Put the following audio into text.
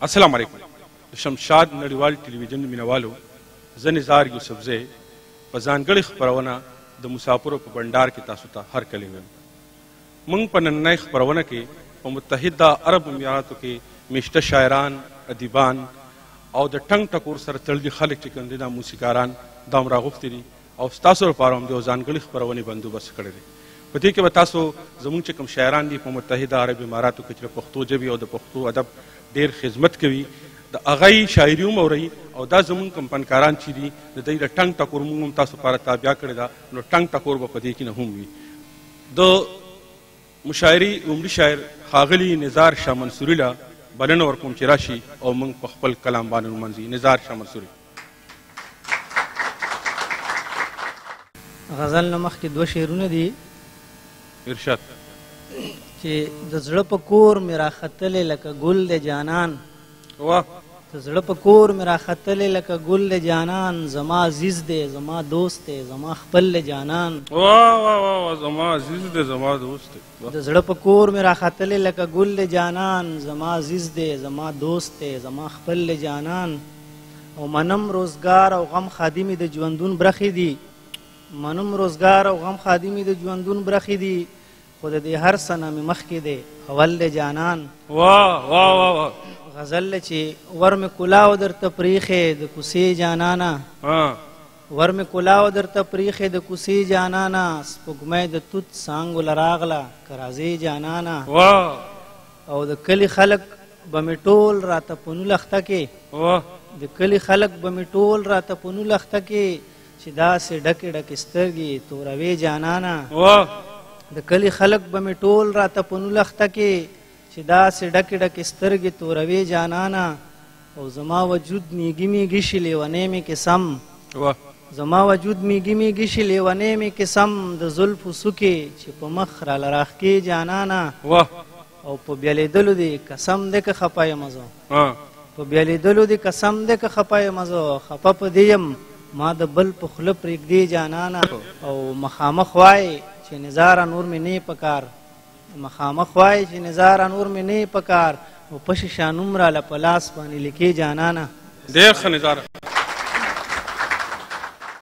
السلام علیکم. شمشاد نړیوال ټلویزیون مینوالو، زه نزار یوسفزی په ځانګړې خپرونه د مسافرو په بنډار کې تاسو ته هرکلی وایم. موږ په نننۍ خپرونه کې په متحده عرب اماراتو کې میشته شاعران، ادیبان او د ټنګ ټکور سره تړلي خلک چې کوم دي دا موسیقاران دا هم راغوښتي دي او ستاسو لپاره هم د یو ځانګړې خپرونې بندوبست کړی دی. په دې کې به تاسو زموږ چې کوم شاعران دي په متحده عرب اماراتو کې چې د پښتو ژبې او د پښتو ادب ډېر خدمت کوي د هغه یې شاعري هم اورئ او دا زموږ کوم فنکاران چې دي د دوی د ټنګ ټکور موږ هم تاسو لپاره تابع کړې ده، نو ټنګ ټکور به په دې کې نه هم وي. د مشاعري عمري شاعر ښاغلي نزار شاه منصوري له بلنه ورکوم چې راشي او موږ په خپل کلام باندې ونمانځي. نزار شاه منصوري. غزل نه مخکې دوه شعرونه دي. ارشاد. چې د زړه په کور مې راختلې لکه ګل د جانان، واه، د زړه په کور مې راختلې لکه ګل د جانان، زما عزیز دی زما دوست دی زما خپل د جانان. واه واه واه، زما عزیز دی زما دوست دی. د زړه په کور مې راختلې لکه ګل د جانان، زما عزیز دی زما دوست دی زما خپل د جانان. او منم روزګار او غم خادمې د ژوندون برخې دي، منم روزګار او غم خادمې د ژوندون برخې دي، خو د دې هر څه نه مې مخکې دی اول د جانان. واه واه واه واه. غزل چې ور مې کلاو درته پریښې د کوڅې جانانه، ور مې کلاو درته پریښې د کوڅې جانانه، سپوږمۍ د توت څانګو له راغله که راځې جانانه. او د کلي خلک به مې ټول راته په نولخته کې، د کلي خلک به مې ټول راته په نولخته کې، چې داسې ډکې ډکې سترګې توروې جانانه. د کلي خلک به مې ټول راته په نولخته کې، چې داسې ډکې ډکې سترګې توروې جانانه. او زما وجود میږي میږي شي لیونی مې قسم، زما وجود میږي میږي شي لیونی مې قسم، د زلفو څوکې چې په مخ راله راښکې جانانه. او په بیا لیدلو دې قسم دی که خفه یم زه، په بیا لیدلو دې قسم دی که خفه یم زه، خفه په دې یم ما د بل په خوله پرېږدې جانانه. او مخامخ وایې چې نظاره نور مې نه پکار، مخامخ وایې چې نظاره نور مې نه پکار، او په شیشه نوم راله په لاس باندې لیکې جانانه. ډېر ښه نظاره.